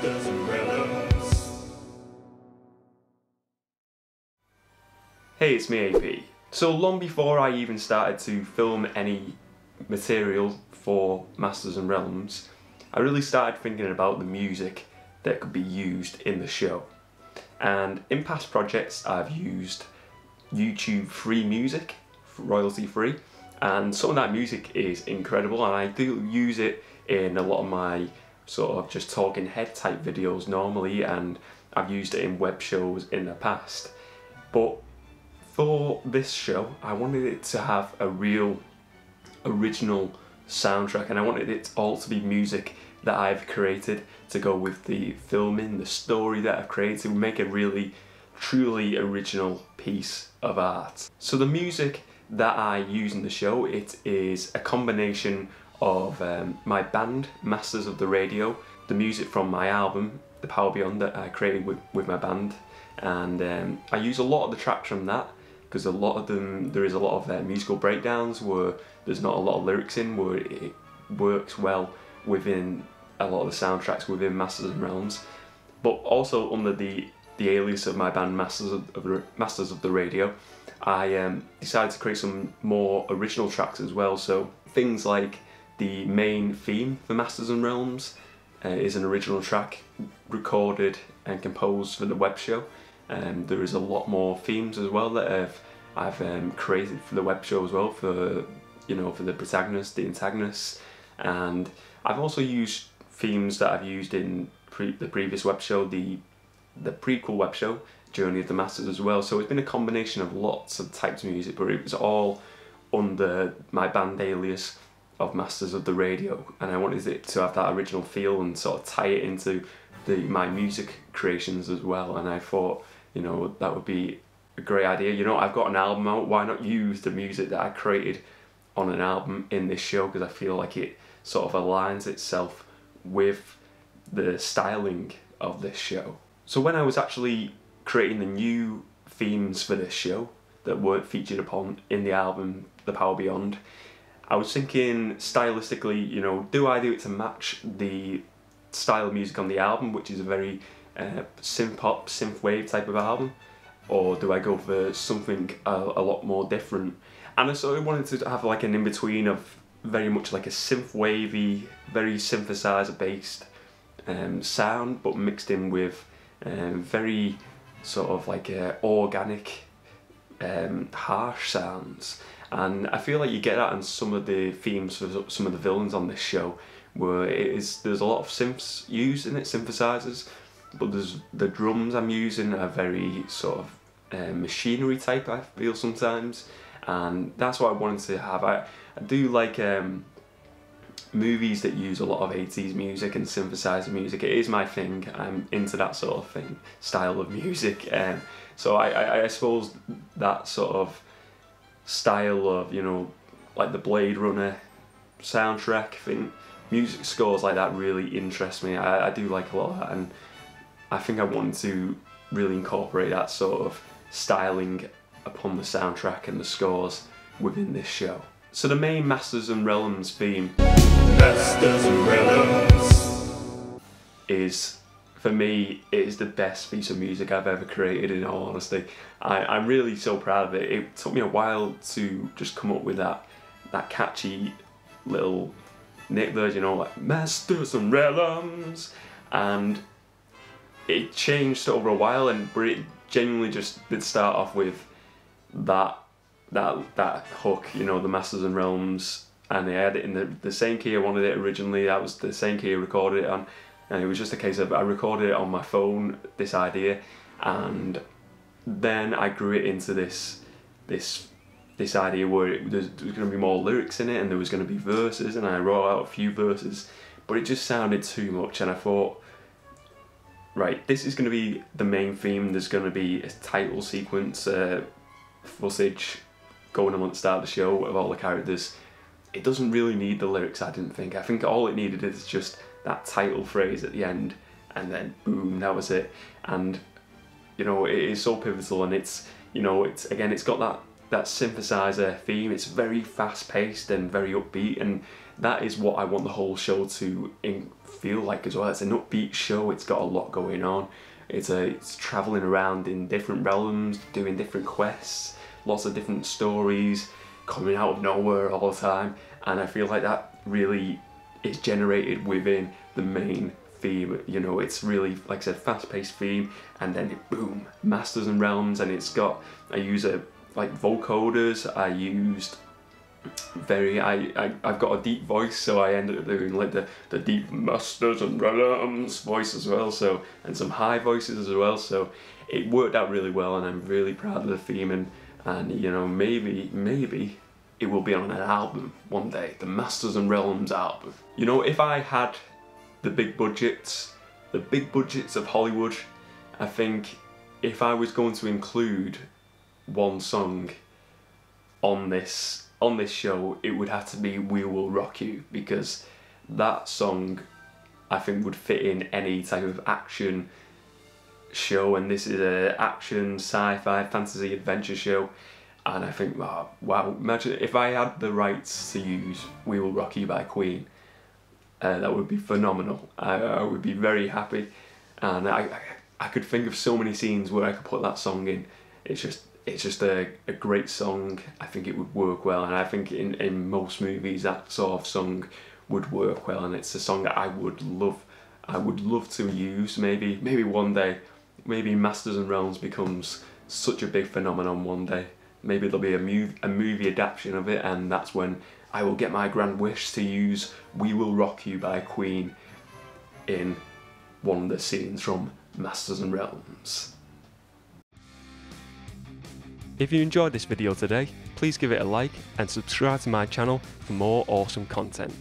Masters and Realms. Hey, it's me AP. So long before I even started to film any material for Masters and Realms, I really started thinking about the music that could be used in the show. And in past projects I've used YouTube free music, royalty free, and some of that music is incredible, and I do use it in a lot of my sort of just talking head type videos normally, and I've used it in web shows in the past. But for this show I wanted it to have a real original soundtrack, and I wanted it all to be music that I've created to go with the filming, the story that I've created, to make a really truly original piece of art. So the music that I use in the show, it is a combination of my band Masters of the Radio, the music from my album The Power Beyond that I created with my band, and I use a lot of the tracks from that because a lot of them, there is a lot of musical breakdowns where there's not a lot of lyrics in, where it works well within a lot of the soundtracks within Masters and Realms, but also under the alias of my band Masters of the Radio, I decided to create some more original tracks as well. So things like the main theme for Masters and Realms is an original track recorded and composed for the web show. There is a lot more themes as well that I've created for the web show as well, for for the protagonists, the antagonists, and I've also used themes that I've used in the previous web show, the prequel web show, Journey of the Masters as well. So it's been a combination of lots of types of music, but it was all under my band alias of Masters of the Radio, and I wanted it to have that original feel and sort of tie it into my music creations as well. And I thought, that would be a great idea. I've got an album out, why not use the music that I created on an album in this show, because I feel like it sort of aligns itself with the styling of this show. So when I was actually creating the new themes for this show that weren't featured upon in the album The Power Beyond, I was thinking stylistically, do I do it to match the style of music on the album, which is a very synth pop, synth wave type of album, or do I go for something a lot more different? And I sort of wanted to have like an in-between of very much like a synth wavy, very synthesizer based sound, but mixed in with very sort of like organic, harsh sounds. And I feel like you get that in some of the themes for some of the villains on this show, where there's a lot of synths used in it, synthesizers, but the drums I'm using are very sort of machinery type, I feel sometimes, and that's what I wanted to have. I do like movies that use a lot of 80s music and synthesizer music. It is my thing. I'm into that sort of thing, style of music, so I suppose that sort of style of, like the Blade Runner soundtrack thing, music scores like that really interest me. I do like a lot of that, and I think I wanted to really incorporate that sort of styling upon the soundtrack and the scores within this show. So the main Masters and Realms theme, Masters and Realms, is, for me, it is the best piece of music I've ever created, in all honesty. I'm really so proud of it. It took me a while to just come up with that catchy little nick version, like Masters and Realms, and it changed over a while, but it genuinely just did start off with that hook, the Masters and Realms, and I had it in the same key I wanted it originally. That was the same key I recorded it on, and it was just a case of I recorded it on my phone, this idea, and then I grew it into this idea where there's going to be more lyrics in it, and there was going to be verses, and I wrote out a few verses, but it just sounded too much, and I thought, right, this is going to be the main theme. There's going to be a title sequence, footage going on at the start of the show of all the characters. It doesn't really need the lyrics, I didn't think. I think all it needed is just that title phrase at the end, and then boom, that was it. And it is so pivotal, and it's got that synthesizer theme. It's very fast paced and very upbeat, and that is what I want the whole show to feel like as well. It's an upbeat show, it's got a lot going on. It's travelling around in different realms, doing different quests, lots of different stories, coming out of nowhere all the time, and I feel like that really is generated within the main theme. You know, it's really, like I said, fast-paced theme, and then boom, Masters and Realms, and I use like vocoders. I used I've got a deep voice, so I ended up doing like the deep Masters and Realms voice as well, so, and some high voices as well, so it worked out really well, and I'm really proud of the theme, and you know, maybe it will be on an album one day, the Masters and Realms album. You know, if I had the big budgets of Hollywood, I think if I was going to include one song on this show, it would have to be We Will Rock You, because that song I think would fit in any type of action show, and this is an action, sci-fi, fantasy, adventure show, and I think, wow, imagine if I had the rights to use We Will Rock You by Queen. That would be phenomenal. I would be very happy, and I could think of so many scenes where I could put that song in. It's just a great song. I think it would work well, and I think in most movies that sort of song would work well, and it's a song that I would love to use. Maybe one day, maybe Masters and Realms becomes such a big phenomenon one day. Maybe there'll be a movie adaptation of it, and that's when I will get my grand wish to use We Will Rock You by Queen in one of the scenes from Masters and Realms. If you enjoyed this video today, please give it a like and subscribe to my channel for more awesome content.